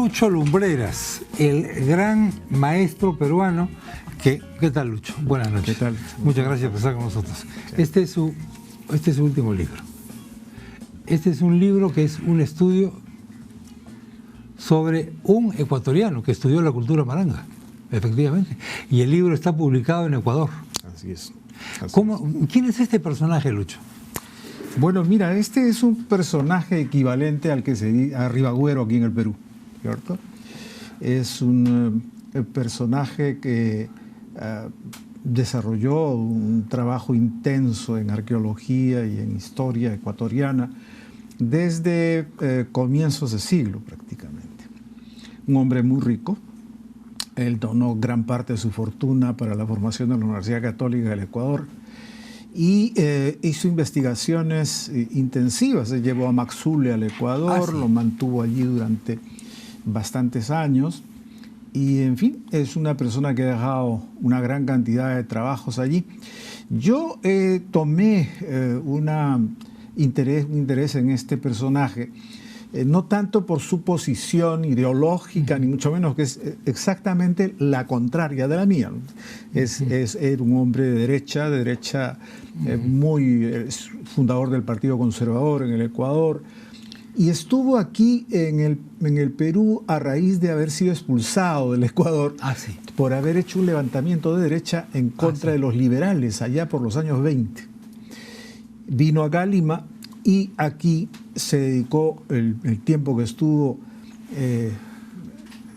Lucho Lumbreras, el gran maestro peruano que... ¿Qué tal, Lucho? Buenas noches. ¿Qué tal? Muchas gracias por estar con nosotros. Sí. Este es su último libro. Este es un libro que es un estudio sobre un ecuatoriano que estudió la cultura maranga, efectivamente. Y el libro está publicado en Ecuador. Así es. ¿Quién es este personaje, Lucho? Bueno, mira, este es un personaje equivalente al que se dice a Ribagüero aquí en el Perú, ¿cierto? Es un personaje que desarrolló un trabajo intenso en arqueología y en historia ecuatoriana desde comienzos de siglo prácticamente. Un hombre muy rico. Él donó gran parte de su fortuna para la formación de la Universidad Católica del Ecuador y hizo investigaciones intensivas. Se llevó a Maxule al Ecuador, ¿Sí? Lo mantuvo allí durante bastantes años y, en fin, es una persona que ha dejado una gran cantidad de trabajos allí. Yo tomé un interés en este personaje, no tanto por su posición ideológica, ni mucho menos, que es exactamente la contraria de la mía. Era un hombre de derecha es fundador del Partido Conservador en el Ecuador, y estuvo aquí en el Perú a raíz de haber sido expulsado del Ecuador por haber hecho un levantamiento de derecha en contra de los liberales allá por los años 20. Vino acá a Lima y aquí se dedicó el tiempo que estuvo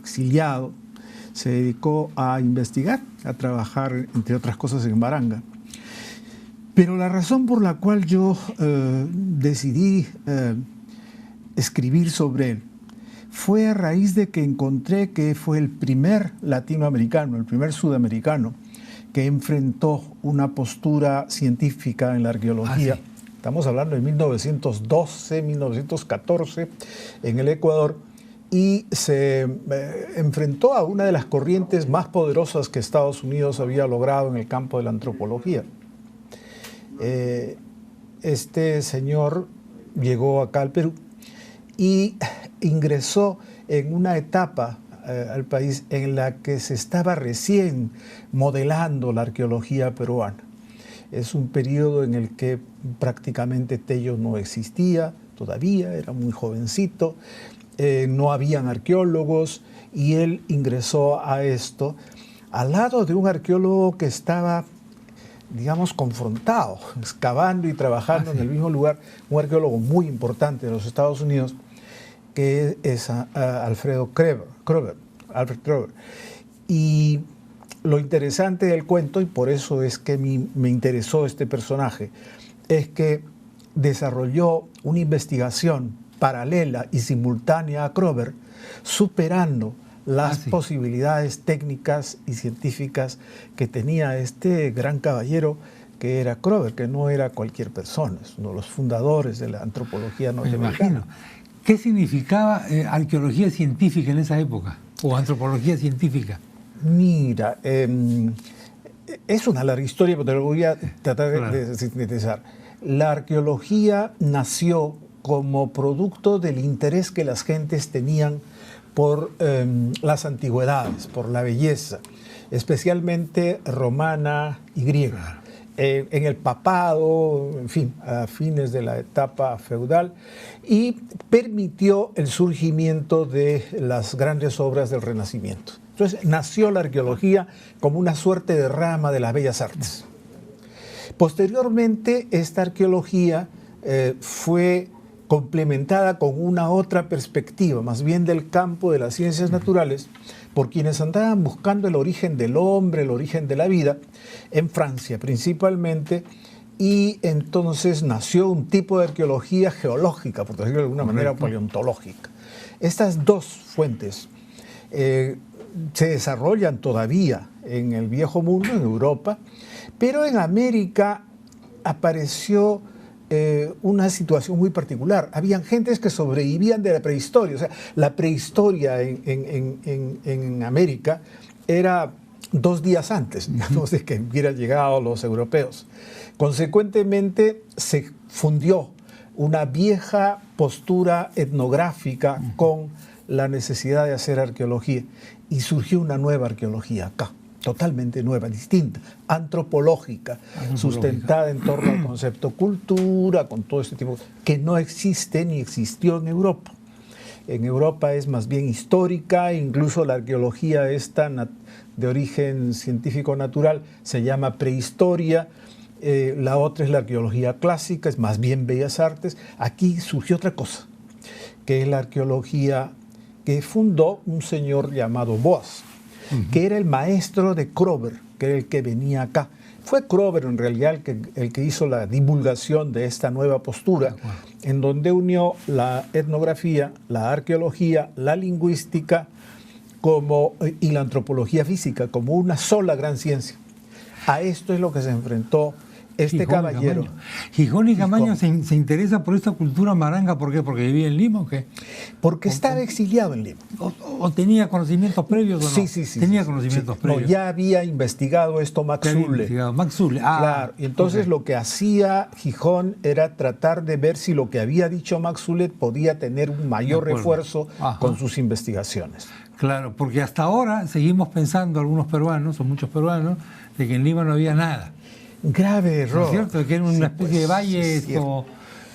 exiliado, se dedicó a investigar, a trabajar, entre otras cosas, en Maranga. Pero la razón por la cual yo decidí escribir sobre él fue a raíz de que encontré que fue el primer latinoamericano, el primer sudamericano que enfrentó una postura científica en la arqueología. Estamos hablando de 1912, 1914, en el Ecuador, y se enfrentó a una de las corrientes más poderosas que Estados Unidos había logrado en el campo de la antropología. Este señor llegó acá al Perú y ingresó en una etapa al país en la que se estaba recién modelando la arqueología peruana. Es un periodo en el que prácticamente Tello no existía todavía, era muy jovencito, no habían arqueólogos y él ingresó a esto al lado de un arqueólogo que estaba, digamos, confrontado, excavando y trabajando en el mismo lugar, un arqueólogo muy importante de los Estados Unidos, que es Alfred Kroeber. Y lo interesante del cuento, y por eso es que me interesó este personaje, es que desarrolló una investigación paralela y simultánea a Kroeber, superando las posibilidades técnicas y científicas que tenía este gran caballero que era Kroeber, que no era cualquier persona, es uno de los fundadores de la antropología norteamericana. Me imagino. ¿Qué significaba arqueología científica en esa época? ¿O antropología científica? Mira, es una larga historia, pero te lo voy a tratar de sintetizar. La arqueología nació como producto del interés que las gentes tenían por las antigüedades, por la belleza, especialmente romana y griega. En el papado, en fin, a fines de la etapa feudal, y permitió el surgimiento de las grandes obras del Renacimiento. Entonces nació la arqueología como una suerte de rama de las bellas artes. Posteriormente, esta arqueología fue complementada con una otra perspectiva, más bien del campo de las ciencias naturales, por quienes andaban buscando el origen del hombre, el origen de la vida, en Francia principalmente, y entonces nació un tipo de arqueología geológica, por decirlo de alguna manera, paleontológica. Estas dos fuentes se desarrollan todavía en el Viejo Mundo, en Europa, pero en América apareció una situación muy particular. Habían gentes que sobrevivían de la prehistoria. O sea, la prehistoria en América era 2 días antes, digamos, de que hubieran llegado los europeos. Consecuentemente, se fundió una vieja postura etnográfica con la necesidad de hacer arqueología y surgió una nueva arqueología acá, totalmente nueva, distinta, antropológica, sustentada en torno al concepto cultura, con todo este tipo, que no existe ni existió en Europa. En Europa es más bien histórica, incluso la arqueología esta de origen científico natural se llama prehistoria, la otra es la arqueología clásica, es más bien bellas artes. Aquí surgió otra cosa, que es la arqueología que fundó un señor llamado Boas, que era el maestro de Kroeber, que era el que venía acá. Fue Kroeber en realidad el que hizo la divulgación de esta nueva postura, en donde unió la etnografía, la arqueología, la lingüística y la antropología física como una sola gran ciencia. A esto es lo que se enfrentó este caballero. Gijón y Camaño se interesa por esta cultura maranga, ¿por qué? ¿Porque vivía en Lima o qué? Porque estaba exiliado en Lima. ¿O tenía conocimientos previos o no? Sí. Tenía conocimientos previos. No, ya había investigado esto Max Zulle. Max Zulle, claro, y entonces lo que hacía Gijón era tratar de ver si lo que había dicho Max Zulle podía tener un mayor refuerzo con sus investigaciones. Claro, porque hasta ahora seguimos pensando, algunos peruanos, o muchos peruanos, de que en Lima no había nada. Grave error. ¿No es cierto? Que era una especie de valle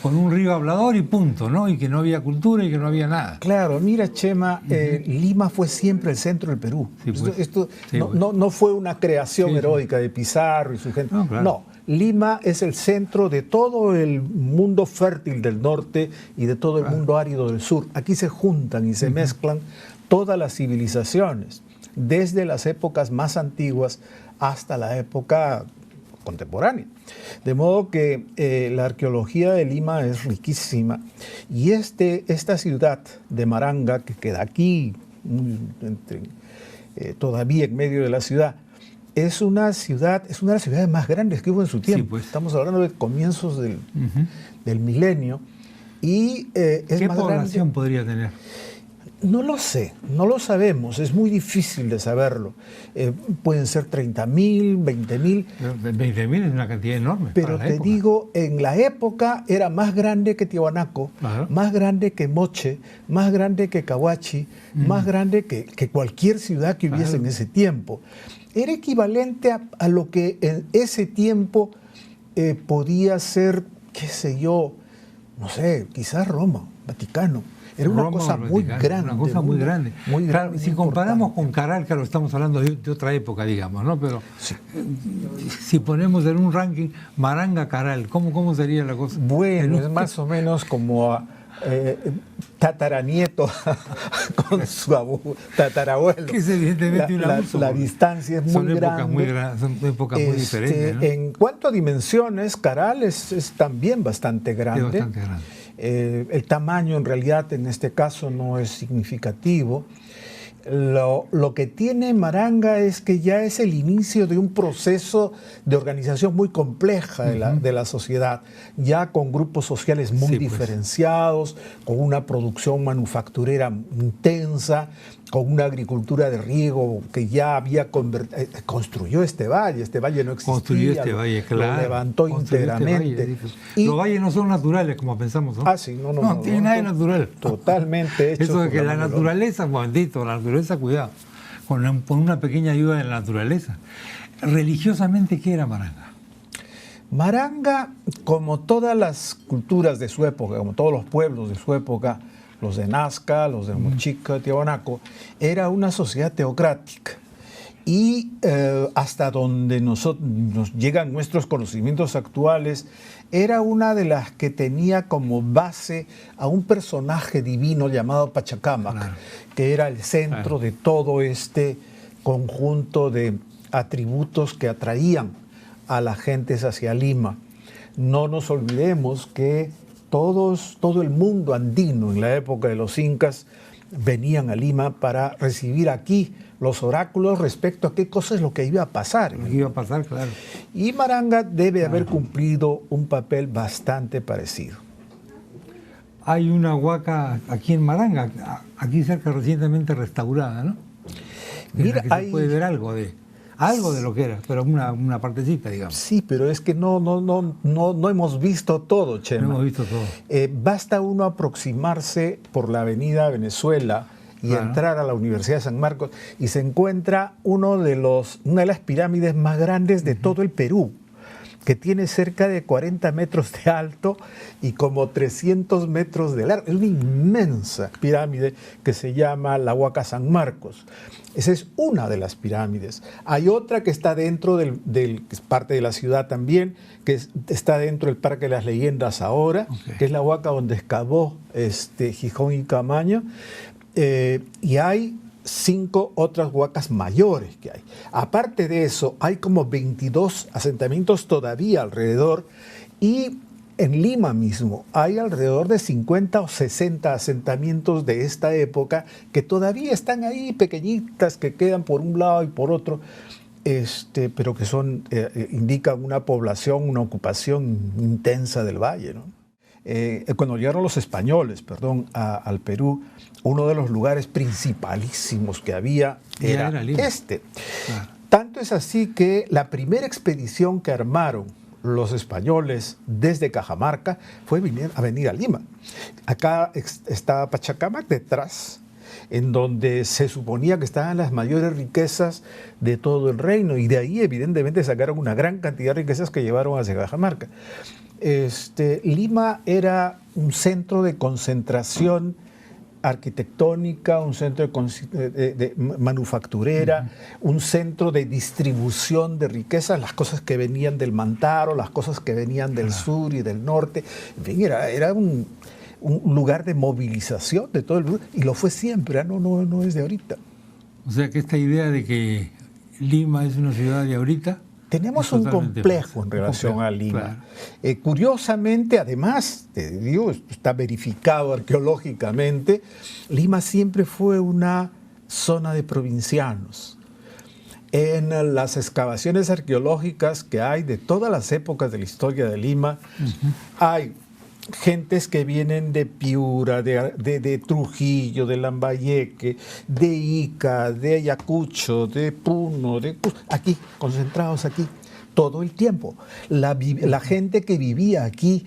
con un río hablador y punto, ¿no? Y que no había cultura y que no había nada. Claro, mira, Chema, Lima fue siempre el centro del Perú. Sí, pues. Esto no fue una creación heroica de Pizarro y su gente. No, claro. No, Lima es el centro de todo el mundo fértil del norte y de todo el mundo árido del sur. Aquí se juntan y se mezclan todas las civilizaciones, desde las épocas más antiguas hasta la época contemporánea. De modo que la arqueología de Lima es riquísima y esta ciudad de Maranga, que queda aquí, todavía en medio de la ciudad, es una de las ciudades más grandes que hubo en su tiempo. Sí, pues. Estamos hablando de comienzos del milenio y es ¿Qué más población grande. podría tener? No lo sé, no lo sabemos, es muy difícil de saberlo. Pueden ser 30.000, 20.000. 20.000 es una cantidad enorme. Pero te digo, en la época era más grande que Tiahuanaco, más grande que Moche, más grande que Cahuachi, más grande que cualquier ciudad que hubiese en ese tiempo. Era equivalente a lo que en ese tiempo podía ser, qué sé yo, no sé, quizás Roma, Vaticano. Era una cosa muy grande. Una cosa muy grande. Muy claro, grande, si comparamos con Caral, claro, estamos hablando de otra época, digamos, ¿no? Pero si ponemos en un ranking Maranga, Caral, ¿cómo sería la cosa? Bueno, es más o menos como tataranieto con su tatarabuelo. Que es evidentemente la distancia es muy grande. Son épocas muy diferentes, ¿no? En cuanto a dimensiones, Caral es también bastante grande. Es bastante grande. El tamaño en realidad en este caso no es significativo. Lo que tiene Maranga es que ya es el inicio de un proceso de organización muy compleja de la sociedad, ya con grupos sociales muy diferenciados, con una producción manufacturera intensa, con una agricultura de riego que ya había construyó este valle no existía. Construyó este valle, claro. Lo levantó íntegramente. Los valles no son naturales como pensamos, ¿no? Sí, no tiene nada de natural. Totalmente hecho. Eso de que la naturaleza, momentito, la naturaleza, cuidado, con una pequeña ayuda de la naturaleza. Religiosamente, ¿qué era Maranga? Maranga, como todas las culturas de su época, como todos los pueblos de su época, los de Nazca, los de Mochica, Tiahuanaco, era una sociedad teocrática. Y hasta donde nos llegan nuestros conocimientos actuales, era una de las que tenía como base a un personaje divino llamado Pachacamac, que era el centro de todo este conjunto de atributos que atraían a las gentes hacia Lima. No nos olvidemos que todo el mundo andino en la época de los incas venían a Lima para recibir aquí los oráculos respecto a qué cosa es lo que iba a pasar. Lo que iba a pasar, claro. Y Maranga debe haber cumplido un papel bastante parecido. Hay una huaca aquí en Maranga, aquí cerca, recientemente restaurada, ¿no? Mira, se puede ver algo de lo que era, pero una partecita, digamos. Sí, pero es que no hemos visto todo, Chema. No hemos visto todo. Basta uno aproximarse por la avenida Venezuela y entrar a la Universidad de San Marcos y se encuentra una de las pirámides más grandes de todo el Perú, que tiene cerca de 40 metros de alto y como 300 metros de largo. Es una inmensa pirámide que se llama la Huaca San Marcos. Esa es una de las pirámides. Hay otra que está dentro que es parte de la ciudad también, que está dentro del Parque de las Leyendas ahora, que es la Huaca donde excavó Gijón y Camaño. Y hay 5 otras huacas mayores que hay. Aparte de eso, hay como 22 asentamientos todavía alrededor, y en Lima mismo hay alrededor de 50 o 60 asentamientos de esta época que todavía están ahí, pequeñitas, que quedan por un lado y por otro, pero que indican una población, una ocupación intensa del valle, ¿no? Cuando llegaron los españoles, al Perú, uno de los lugares principalísimos que había era este. Claro. Tanto es así que la primera expedición que armaron los españoles desde Cajamarca fue venir a Lima. Acá está Pachacamac detrás, en donde se suponía que estaban las mayores riquezas de todo el reino, y de ahí evidentemente sacaron una gran cantidad de riquezas que llevaron hacia Cajamarca. Lima era un centro de concentración arquitectónica, un centro de manufacturera, un centro de distribución de riquezas, las cosas que venían del Mantaro, las cosas que venían del sur y del norte. En fin, era un lugar de movilización de todo el mundo, y lo fue siempre, no es de ahorita. O sea que esta idea de que Lima es una ciudad de ahorita... Tenemos un complejo en relación a Lima. Claro. Curiosamente, además, está verificado arqueológicamente, Lima siempre fue una zona de provincianos. En las excavaciones arqueológicas que hay de todas las épocas de la historia de Lima, hay gentes que vienen de Piura, de Trujillo, de Lambayeque, de Ica, de Ayacucho, de Puno, aquí, concentrados aquí, todo el tiempo. La gente que vivía aquí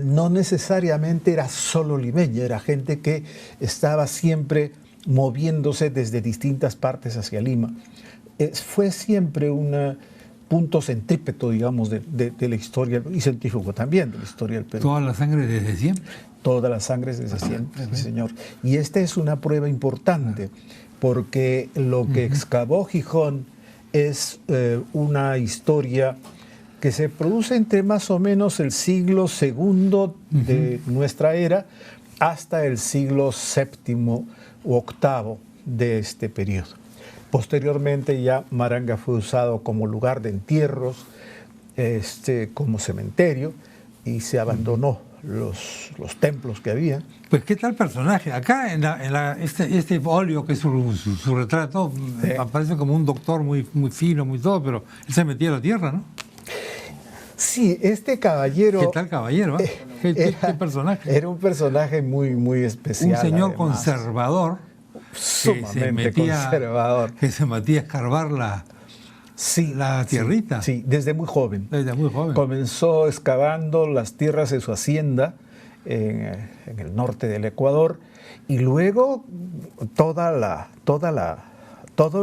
no necesariamente era solo limeña, era gente que estaba siempre moviéndose desde distintas partes hacia Lima. Fue siempre un punto centrípeto, digamos, de la historia, y científico también, de la historia del Perú. ¿Toda la sangre desde siempre? Toda la sangre desde siempre, sí, señor. Y esta es una prueba importante, porque lo que excavó Gijón es una historia que se produce entre más o menos el siglo II de nuestra era hasta el siglo VII u VIII de este periodo. Posteriormente ya Maranga fue usado como lugar de entierros, como cementerio, y se abandonó los templos que había. Pues qué tal personaje. Acá este óleo que es su retrato, aparece como un doctor muy fino, muy todo, pero él se metía a la tierra, ¿no? Sí, este caballero... ¿Qué tal caballero? ¿Qué personaje? Era un personaje muy especial. Un señor además, conservador. Sumamente conservador. Que se metía a escarbar la tierrita. Sí, desde muy joven. Desde muy joven. Comenzó excavando las tierras de su hacienda en el norte del Ecuador, y luego todo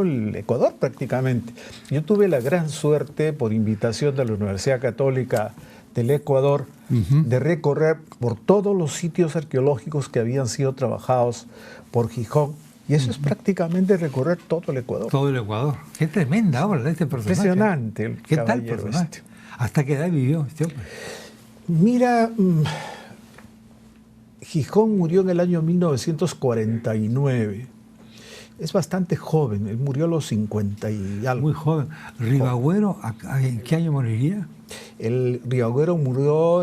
el Ecuador prácticamente. Yo tuve la gran suerte, por invitación de la Universidad Católica del Ecuador, de recorrer por todos los sitios arqueológicos que habían sido trabajados por Gijón. Y eso es prácticamente recorrer todo el Ecuador. Todo el Ecuador. Qué tremenda obra de este personaje. Impresionante. ¿Qué tal personaje? ¿Hasta qué edad vivió este hombre? Mira, Gijón murió en el año 1949. Es bastante joven, él murió a los 50 y algo. Muy joven. ¿Ribagüero en qué año moriría? El Ribagüero murió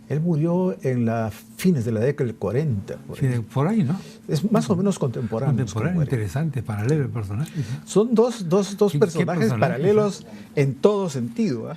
él murió en las fines de la década del 40. Por ahí, ¿no? Es más o menos contemporáneo. Contemporáneo, interesante, paralelo el personaje. Son dos personajes paralelos en todo sentido, ¿eh?